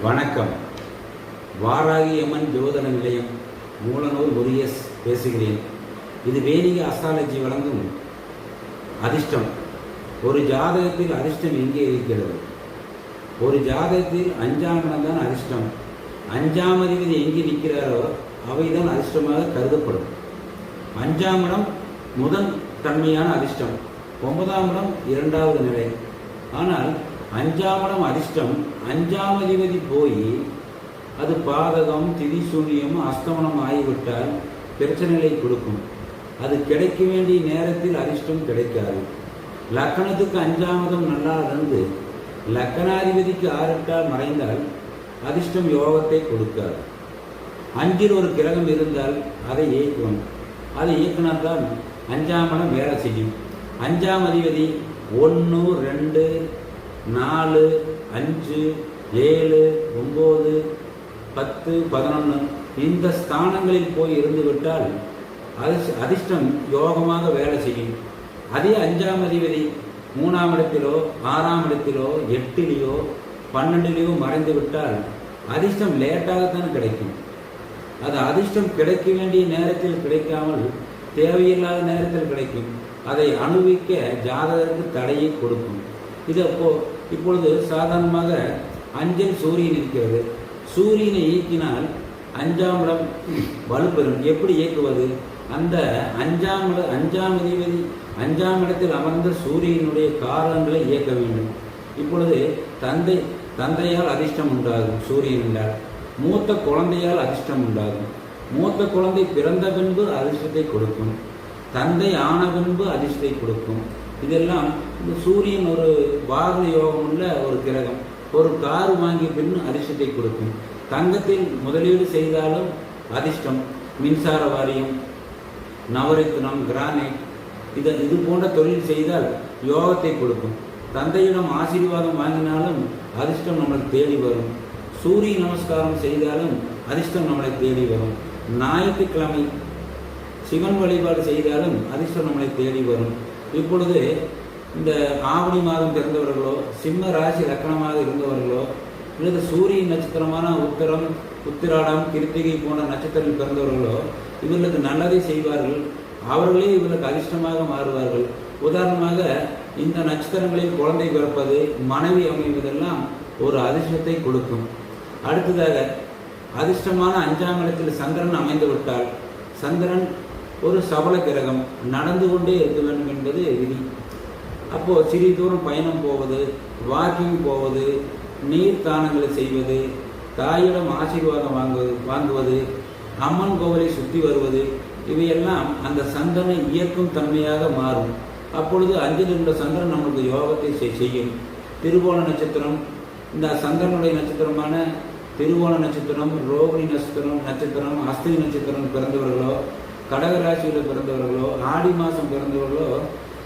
வணக்கம். வாராகி அம்மன் ஜோதிட நிலையம், மூலனூர் முருகேஷ் பேசுகிறேன். இது வேணிக அஸ்ட்ராலஜி வழங்கும் அதிர்ஷ்டம். ஒரு ஜாதகத்தில் அதிர்ஷ்டம் எங்கே இருக்கிறது? ஒரு ஜாதகத்தில் 5ஆம் இடம் தான் அதிர்ஷ்டம். 5ஆம் அதிபதி எங்கே நிற்கிறாரோ அவைதான் அதிர்ஷ்டமாக கருதப்படும். 5ஆம் இடம் முதல் தன்மையான அதிர்ஷ்டம், 9ஆம் இடம் 2வது நிலை. ஆனால் 5ஆம் இடம் அதிர்ஷ்டம், 5ஆம் அதிபதி போய் அது பாதகம், திதி சூன்யம், அஸ்தமனம் ஆகிவிட்டால் பிரச்சனைகளை கொடுக்கும். அது கிடைக்க வேண்டிய நேரத்தில் அதிர்ஷ்டம் கிடைக்காது. லக்கணத்துக்கு 5ஆம் இடம் நல்லா இருந்து லக்கணாதிபதிக்கு 6 மறைந்தால் அதிர்ஷ்டம் யோகத்தை கொடுக்காது. 5இல் ஒரு கிரகம் இருந்தால் அதை இயக்கணும். அதை இயக்கினால்தான் 5ஆம் இடம் வேலை செய்யும். 5ஆம் அதிபதி 1, 2, 4, 5, 7, 9, 10, 11 இந்த ஸ்தானங்களில் போய் இருந்து விட்டால் அதிர்ஷ்டம் யோகமாக வேலை செய்யும். அதே 5ஆம் அதிபதி 3ஆம் இடத்திலோ 6ஆம் இடத்திலோ 8லேயோ 12லேயோ மறைந்து விட்டால் அதிர்ஷ்டம் லேட்டாகத்தான் கிடைக்கும். அது அதிர்ஷ்டம் கிடைக்க வேண்டிய நேரத்தில் கிடைக்காமல் தேவையில்லாத நேரத்தில் கிடைக்கும். அதை அனுபவிக்க ஜாதகருக்கு தடையை கொடுக்கும். இது இப்பொழுது சாதாரணமாக 5இல் சூரியன் இருக்கிறது. சூரியனை இயக்கினால் 5ஆம் இடம் வலுப்பெறும். எப்படி இயக்குவது? அந்த 5ஆம் அதிபதி 5ஆம் இடத்தில் அமர்ந்த சூரியனுடைய காரணங்களை இயக்க வேண்டும். இப்பொழுது தந்தையால் அதிர்ஷ்டம் உண்டாகும். சூரியன் என்றால் மூத்த குழந்தையால் அதிர்ஷ்டம் உண்டாகும். மூத்த குழந்தை பிறந்த பின்பு அதிர்ஷ்டத்தை கொடுக்கும். தந்தை ஆன பின்பு அதிர்ஷ்டத்தை கொடுக்கும். இதெல்லாம் இந்த சூரியன் ஒரு வாகன யோகம் உள்ள ஒரு கிரகம். ஒரு கார் வாங்கிய பின் அதிர்ஷ்டத்தை கொடுக்கும். தங்கத்தில் முதலீடு செய்தாலும் அதிர்ஷ்டம். மின்சார வாரியம், நவரத்தினம், கிரானைட் இது போன்ற தொழில் செய்தால் யோகத்தை கொடுக்கும். தந்தையிடம் ஆசீர்வாதம் வாங்கினாலும் அதிர்ஷ்டம் நம்மளை தேடி வரும். சூரிய நமஸ்காரம் செய்தாலும் அதிர்ஷ்டம் நம்மளை தேடி வரும். ஞாயிற்றுக்கிழமை சிவன் வழிபாடு செய்தாலும் அதிர்ஷ்டம் நம்மளை தேடி வரும். இப்பொழுது இந்த ஆவணி மாதம் பிறந்தவர்களோ, சிம்ம ராசி லக்கணமாக இருந்தவர்களோ, அல்லது சூரிய நட்சத்திரமான உத்தரம், உத்திராடம், கிருத்திகை போன்ற நட்சத்திரத்தில் பிறந்தவர்களோ இவர்களுக்கு நல்லதை செய்வார்கள். அவர்களே இவர்களுக்கு அதிர்ஷ்டமாக மாறுவார்கள். உதாரணமாக இந்த நட்சத்திரங்களில் குழந்தை பிறப்பது, மனைவி அமைவதெல்லாம் ஒரு அதிர்ஷ்டத்தை கொடுக்கும். அடுத்ததாக அதிர்ஷ்டமான 5ஆம் இடத்தில் சந்திரன் அமைந்து விட்டால், சந்திரன் ஒரு சபல கிரகம், நடந்து கொண்டே இருக்க வேண்டும் என்பது விதி. அப்போது சிறிது தூரம் பயணம் போவது, வாக்கிங் போவது, நீர் தானங்களை செய்வது, தாயிடம் ஆசீர்வாதம் வாங்குவது, அம்மன் கோவிலை சுற்றி வருவது, இவையெல்லாம் அந்த சந்திரனை இயக்கும் தன்மையாக மாறும். அப்பொழுது 5இல் இருந்த சந்திரன் நமக்கு யோகத்தை செய்யும். திருவோண நட்சத்திரம், இந்த சந்திரனுடைய நட்சத்திரமான திருவோண நட்சத்திரம், ரோகிணி நட்சத்திரம், அஸ்தினி நட்சத்திரம் பிறந்தவர்களோ, கடகராசியில் பிறந்தவர்களோ, ஆடி மாதம் பிறந்தவர்களோ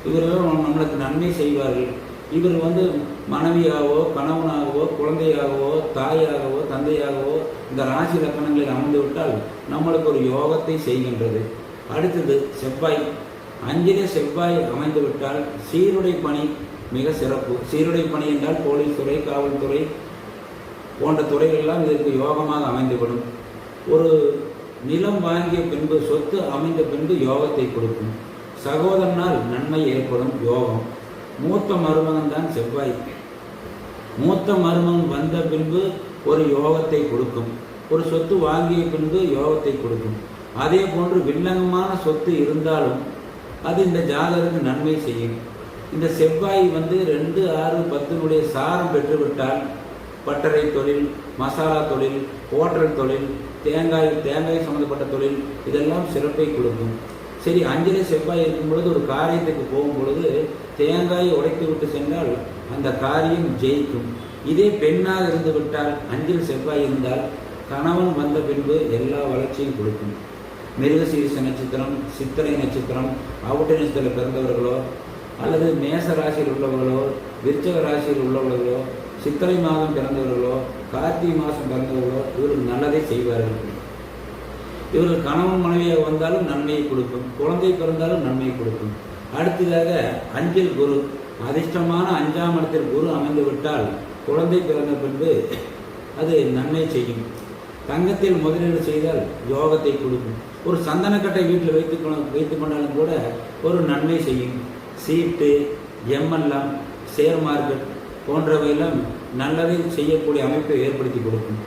இவர்களும் நம்மளுக்கு நன்மை செய்வார்கள். இவர் மனைவியாகவோ, கணவனாகவோ, குழந்தையாகவோ, தாயாகவோ, தந்தையாகவோ இந்த ராசி லக்கணங்களில் அமைந்து விட்டால் நம்மளுக்கு ஒரு யோகத்தை செய்கின்றது. அடுத்தது செவ்வாய். 5இலே செவ்வாய் அமைந்து விட்டால் சீருடை பணி மிக சிறப்பு. சீருடை பணி என்றால் போலீஸ் துறை, காவல்துறை போன்ற துறைகளெல்லாம் இதற்கு யோகமாக அமைந்துவிடும். ஒரு நிலம் வாங்கிய பின்பு, சொத்து அமைந்த பின்பு யோகத்தை கொடுக்கும். சகோதரனால் நன்மை ஏற்படும் யோகம். மூத்த மருமகன் தான் செவ்வாய். மூத்த மருமகன் வந்த பின்பு ஒரு யோகத்தை கொடுக்கும். ஒரு சொத்து வாங்கிய பின்பு யோகத்தை கொடுக்கும். அதே போன்று வில்லங்கமான சொத்து இருந்தாலும் அது இந்த ஜாதகருக்கு நன்மை செய்யும். இந்த செவ்வாய் 2, 6, 10 சாரம் பெற்றுவிட்டால் பட்டறை தொழில், மசாலா தொழில், ஹோட்டல் தொழில், தேங்காய் சம்மந்தப்பட்ட தொழில் இதெல்லாம் சிறப்பை கொடுக்கும். சரி, 5இலே செவ்வாய் இருக்கும் பொழுது ஒரு காரியத்துக்கு போகும் பொழுது தேங்காயை உடைத்து விட்டு சென்றால் அந்த காரியம் ஜெயிக்கும். இதே பெண்ணாக இருந்து விட்டால் 5இல் செவ்வாய் இருந்தால் கணவன் வந்த பின்பு எல்லா வளர்ச்சியும் கொடுக்கும். மிருகசீரிஷ நட்சத்திரம், சித்திரை நட்சத்திரம், அவுட்ட நட்சத்திரத்தில் பிறந்தவர்களோ, அல்லது மேச ராசியில் உள்ளவர்களோ, விருச்சக ராசியில் உள்ளவர்களோ, சித்திரை மாதம் பிறந்தவர்களோ, கார்த்திகை மாதம் பிறந்தவர்களோ இவர்கள் நல்லதை செய்வார்கள். இவர்கள் கணவன் மனைவியாக வந்தாலும் நன்மையை கொடுக்கும். குழந்தை பிறந்தாலும் நன்மையை கொடுக்கும். அடுத்ததாக 5இல் குரு. அதிர்ஷ்டமான 5ஆம் இடத்தில் குரு அமைந்து விட்டால் குழந்தை பிறந்த பின்பு அது நன்மை செய்யும். தங்கத்தில் முதலீடு செய்தால் யோகத்தை கொடுக்கும். ஒரு சந்தனக்கட்டை வீட்டில் வைத்து கொண்டாலும் கூட ஒரு நன்மை செய்யும். சீட்டு, எம்எல்எம், ஷேர் மார்க்கெட் போன்றவையெல்லாம் நல்லதை செய்யக்கூடிய அமைப்பை ஏற்படுத்தி கொடுக்கும்.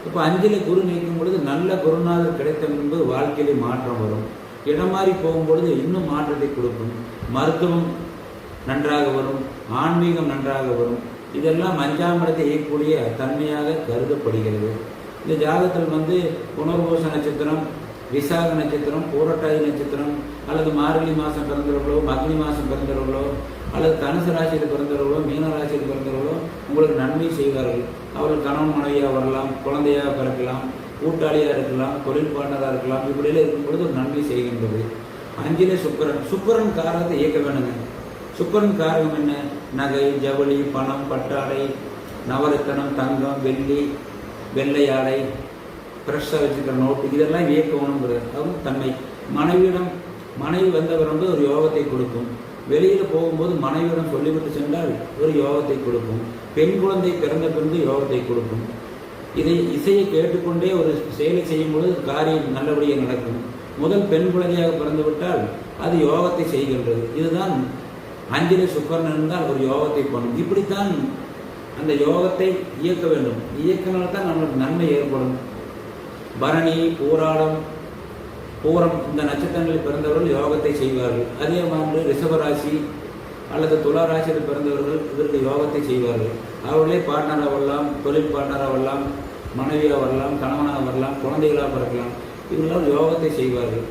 இப்போ 5ல் குரு நீக்கும் பொழுது நல்ல குருநாதர் கிடைத்த முன்பு வாழ்க்கையிலே மாற்றம் வரும். இடம் மாறி போகும்பொழுது இன்னும் மாற்றத்தை கொடுக்கும். மருத்துவம் நன்றாக வரும், ஆன்மீகம் நன்றாக வரும். இதெல்லாம் 5ஆம் இடத்தை இயக்கக்கூடிய தன்மையாக கருதப்படுகிறது. இந்த ஜாதகத்தில் புனர்பூச நட்சத்திரம், விசாக நட்சத்திரம், பூரட்டாதி நட்சத்திரம் அல்லது மார்கழி மாதம் பிறந்தவர்களோ, அக்னி மாதம் பிறந்தவர்களோ அல்லது தனுசு ராசியில் பிறந்தவர்களோ, மீன ராசியில் பிறந்தவர்களோ உங்களுக்கு நன்மை செய்வார்கள். அவர்கள் கணவன் மனைவியாக வரலாம், குழந்தையாக பிறக்கலாம், கூட்டாளியாக இருக்கலாம், தொழில் பார்ட்னராக இருக்கலாம். இப்படியெல்லாம் இருக்கும் பொழுது ஒரு நன்மை செய்கின்றது. 5ல் சுக்கிரன் காரகத்தை இயக்க வேணுங்க. சுக்கிரன் காரகம் என்ன? நகை, ஜவுளி, பணம், பட்டாடை, நவரத்தனம், தங்கம், வெள்ளி, வெள்ளை ஆடை, ஃப்ரெஷ்ஷாக வச்சுக்கிற நோட்டு, இதெல்லாம் இயக்கணுங்கிறது அதுவும் தன்மை. மனைவி வந்தவர் ஒரு யோகத்தை கொடுக்கும். வெளியில் போகும்போது மனைவியிடம் சொல்லிவிட்டு சென்றால் ஒரு யோகத்தை கொடுக்கும். பெண் குழந்தை பிறந்த பிறகு யோகத்தை கொடுக்கும். இசையை கேட்டுக்கொண்டே ஒரு செயலை செய்யும் பொழுது காரியம் நல்லபடியாக நடக்கும். முதல் பெண் குழந்தையாக பிறந்துவிட்டால் அது யோகத்தை செய்கின்றது. இதுதான் 5ல் சுக்கிரன் இருந்தால் ஒரு யோகத்தை பண்ணும். இப்படித்தான் அந்த யோகத்தை இயக்க வேண்டும். இயக்கினால்தான் நம்மளுக்கு நன்மை ஏற்படும். பரணி, பூராடம், பூரம் இந்த நட்சத்திரங்களில் பிறந்தவர்கள் யோகத்தை செய்வார்கள். அதே மாதிரி ரிஷபராசி அல்லது துளாராசியில் பிறந்தவர்கள் இதற்கு யோகத்தை செய்வார்கள். அவர்களே பார்ட்னராக வரலாம், தொழில் பார்ட்னராக வரலாம், மனைவியாக வரலாம், கணவனாக வரலாம், குழந்தைகளாக பிறக்கலாம். இவர்களால் யோகத்தை செய்வார்கள்.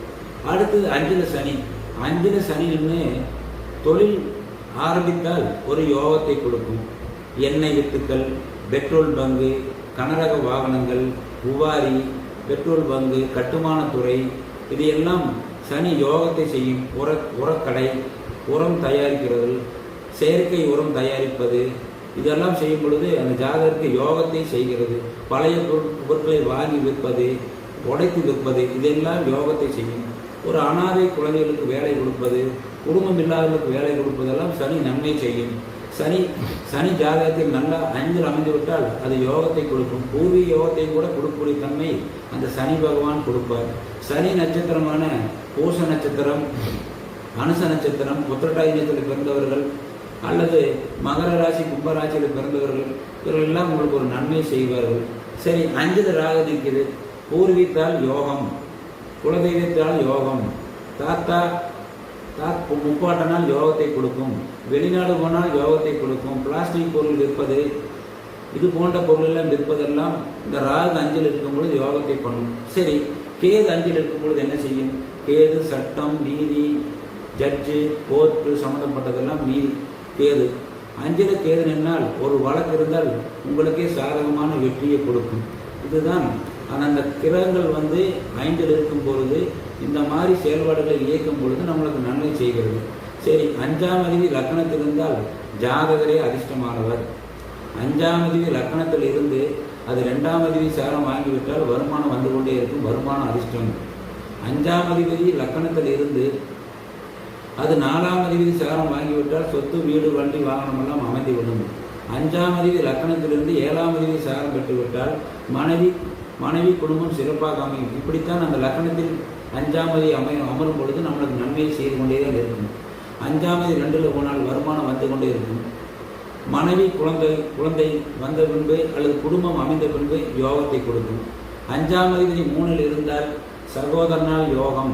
அடுத்தது 5ல் சனி. 5ல் சனின்னு தொழில் ஆரம்பித்தால் ஒரு யோகத்தை கொடுக்கும். எண்ணெய் வித்துக்கள், பெட்ரோல் பங்கு, கனரக வாகனங்கள், உவாரி, பெட்ரோல் பங்கு, கட்டுமானத்துறை, இது எல்லாம் சனி யோகத்தை செய்யும். உரக்கடை, உரம் தயாரிக்கிறது, செயற்கை உரம் தயாரிப்பது, இதெல்லாம் செய்யும் பொழுது அந்த ஜாதகருக்கு யோகத்தை செய்கிறது. பழைய பொருட்களை வாங்கி விற்பது, உடைத்து விற்பது, இதெல்லாம் யோகத்தை செய்யும். ஒரு அனாதை குழந்தைகளுக்கு வேலை கொடுப்பது, குடும்பம் இல்லாதவர்களுக்கு வேலை கொடுப்பதெல்லாம் சனி நன்மை செய்யும். சனி ஜாதகத்தில் நல்லா 5ல் அமைந்துவிட்டால் அது யோகத்தை கொடுக்கும். பூர்வீக யோகத்தை கூட கொடுக்கக்கூடிய தன்மை அந்த சனி பகவான் கொடுப்பார். சனி நட்சத்திரமான பூச நட்சத்திரம், அனுச நட்சத்திரம், உத்திரட்டாதி நட்சத்திரத்தில் பிறந்தவர்கள் அல்லது மகர ராசி, கும்பராசியில் பிறந்தவர்கள் இவர்களெல்லாம் உங்களுக்கு ஒரு நன்மை செய்வார்கள். சரி, 5ல் ராகு நிற்கிறது. பூர்வீகத்தால் யோகம், குலதெய்வத்தால் யோகம், முப்பாட்டனால் யோகத்தை கொடுக்கும். வெளிநாடு போனால் யோகத்தை கொடுக்கும். பிளாஸ்டிக் பொருள் விற்பது, இது போன்ற பொருள் எல்லாம் விற்பதெல்லாம் இந்த ராகு 5ல் இருக்கும் பொழுது யோகத்தை பண்ணும். சரி, கேது 5ல் இருக்கும் பொழுது என்ன செய்யும்? கேது சட்டம், நீதி, ஜட்ஜு, கோர்ட்டு சம்மந்தப்பட்டதெல்லாம் கேது 5ல் கேது நின்னால் ஒரு வழக்கு இருந்தால் உங்களுக்கே சாதகமான வெற்றியை கொடுக்கும். இதுதான் அந்த கிரகங்கள் 5ல் இருக்கும் பொழுது இந்த மாதிரி செயல்பாடுகளை இயக்கும் பொழுது நம்மளுக்கு நன்மை செய்கிறது. சரி, 5ஆம் அதிபதி லக்னத்தில் இருந்தால் ஜாதகரே அதிர்ஷ்டமானவர். 5ஆம் அதிபதி லக்னத்தில் இருந்து அது 2ஆம் அதிபதி சாரம் வாங்கிவிட்டால் வருமானம் வந்து கொண்டே இருக்கும். வருமானம் அதிர்ஷ்டம். 5ஆம் அதிபதி லக்னத்தில் இருந்து அது 4ஆம் அதிபதி சாரம் வாங்கிவிட்டால் சொத்து, வீடு, வண்டி, வாகனம் எல்லாம் அமைந்துவிடும். 5ஆம் அதிபதி லக்னத்திலிருந்து 7ஆம் அதிபதி சாரம் பெற்றுவிட்டால் மனைவி குடும்பம் சிறப்பாக அமையும். இப்படித்தான் அந்த லக்னத்தில் 5ஆம் அதிபதி அமரும் பொழுது நம்மளுக்கு நன்மையை செய்து கொண்டே தான் இருக்கும். 5ஆம் அதிபதி 2ல் போனால் வருமானம் வந்து கொண்டே இருக்கும். மனைவி குழந்தை வந்த பின்பு அல்லது குடும்பம் அமைந்த பின்பு யோகத்தை கொடுக்கும். 5ஆம் அதிபதி 3ல் இருந்தால் சகோதரனால் யோகம்,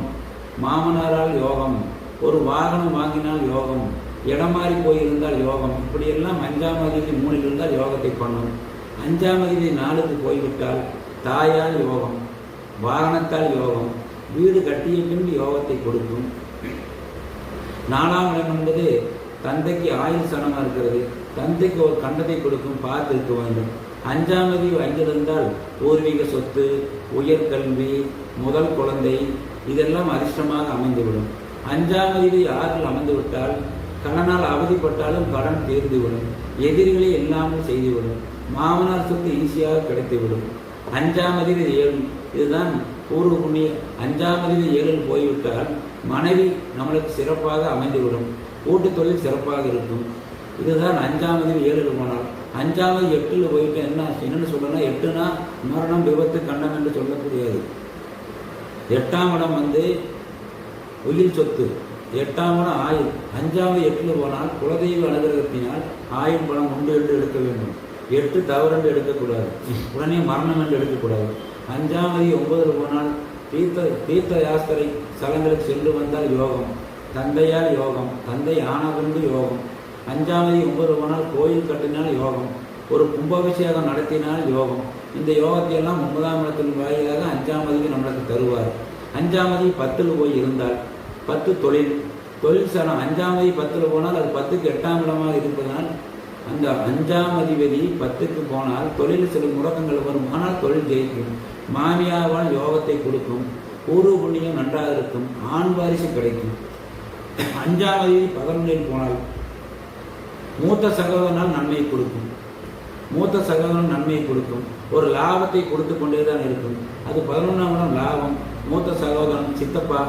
மாமனாரால் யோகம், ஒரு வாகனம் வாங்கினால் யோகம், இடம் மாறி போயிருந்தால் யோகம். இப்படியெல்லாம் 5ஆம் அதிபதி 3ல் இருந்தால் யோகத்தை பண்ணும். 5ஆம் அதிபதி 4க்கு போய்விட்டால் தாயால் யோகம், வாகனத்தால் யோகம், வீடு கட்டிய பின்பு யோகத்தை கொடுக்கும். 4ஆம் இடம் என்பது தந்தைக்கு ஆயுள் சனமாக இருக்கிறது. தந்தைக்கு ஒரு கண்டத்தை கொடுக்கும். பார்த்து இருக்க வேண்டும். 5ஆம் அதிபதி 5ல் இருந்தால் பூர்வீக சொத்து, உயர்கல்வி, முதல் குழந்தை, இதெல்லாம் அதிர்ஷ்டமாக அமைந்துவிடும். 5ஆம் அதிபதி 6ல் அமைந்துவிட்டால் கடனால் அவதிப்பட்டாலும் கடன் தீர்ந்துவிடும். எதிரிகளை இல்லாமல் செய்துவிடும். மாமனார் சொத்து ஈஸியாக கிடைத்துவிடும். 5ஆம் அதிபதி 7, இதுதான் பூர்வ புண்ணிய. 5ஆம் அதிபதி 7ல் போய்விட்டால் மனைவி நம்மளுக்கு சிறப்பாக அமைந்துவிடும். கூட்டு தொழில் சிறப்பாக இருக்கும். இதுதான் 5ஆம் அதிபதி 7ல் போனால். 5வது 8ல் போயிட்டு என்னன்னு சொல்லணும்னா 8னா மரணம், விபத்து, கண்டம் என்று சொல்லக்கூடியது. 8ஆம் இடம் உயிர் சொத்து, 8ஆம் இடம் ஆயுள். 5வது 8ல் போனால் குலதெய்வ அனுகிரகத்தினால் ஆயுள் பலம் உண்டு என்று எடுக்க வேண்டும். 8 தவறு என்று எடுக்கக்கூடாது, உடனே மரணம் என்று எடுக்கக்கூடாது. 5ஆவது 9ல் போனால் தீர்த்த யாஸ்திரை ஸ்தலங்களுக்கு சென்று வந்தால் யோகம், தந்தையால் யோகம், தந்தை ஆனவந்து யோகம். 5வது 9 போனால் கோயில் கட்டினால் யோகம், ஒரு கும்பாபிஷேகம் நடத்தினால் யோகம். இந்த யோகத்தை எல்லாம் 9ஆம் இடத்தின் வாயிலாக 5ஆம் அதிபதி நம்மளுக்கு தருவார். 5ஆம் அதிபதி 10ல் போய் இருந்தால் 10 தொழில் ஸ்தானம். 5ஆம் அதிபதி 10ல் போனால் அது 10க்கு 8ஆம் இடமாக இருப்பதால் அந்த 5ஆம் அதிபதி 10க்கு போனால் தொழில் சில முடக்கங்கள் வரும், ஆனால் தொழில் ஜெயிக்கும். மாமியாவால் யோகத்தை கொடுக்கும், பூர்வ புண்ணியம் நன்றாக இருக்கும், ஆண் வாரிசு கிடைக்கும். 5ஆம் அதிபதி 11ல் போனால் மூத்த சகோதரனால் நன்மையை கொடுக்கும், மூத்த சகோதரன் நன்மையை கொடுக்கும், ஒரு லாபத்தை கொடுத்து கொண்டே தான் இருக்கும். அது 11ஆம் இடம் லாபம், மூத்த சகோதரன், சித்தப்பா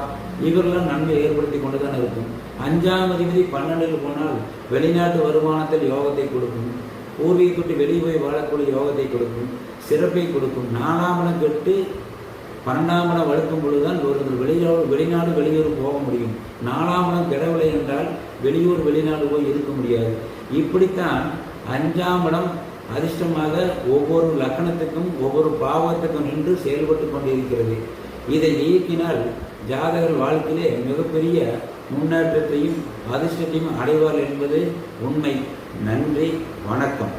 இவரெல்லாம் நன்மை ஏற்படுத்தி கொண்டு தான் இருக்கும். 5ஆம் அதிபதி 12ல் போனால் வெளிநாட்டு வருமானத்தில் யோகத்தை கொடுக்கும், பூர்வீகத்தை வெளியே போய் வாழக்கூடிய யோகத்தை கொடுக்கும், சிறப்பை கொடுக்கும். 4ஆம் இடம் கெட்டு 12ஆம் இடம் வழுக்கும் பொழுதுதான் வெளிநாடு வெளியூர் போக முடியும். 4ஆம் இடம் கெடவில்லை என்றால் வெளியூர் வெளிநாடு போய் இருக்க முடியாது. இப்படித்தான் 5ஆம் இடம் அதிர்ஷ்டமாக ஒவ்வொரு லக்கணத்துக்கும் ஒவ்வொரு பாவத்துக்கும் நின்று செயல்பட்டு கொண்டிருக்கிறது. இதை இயக்கினால் ஜாதகர் வாழ்க்கையிலே மிகப்பெரிய முன்னேற்றத்தையும் அதிர்ஷ்டத்தையும் அடைவார் என்பது உண்மை. நன்றி, வணக்கம்.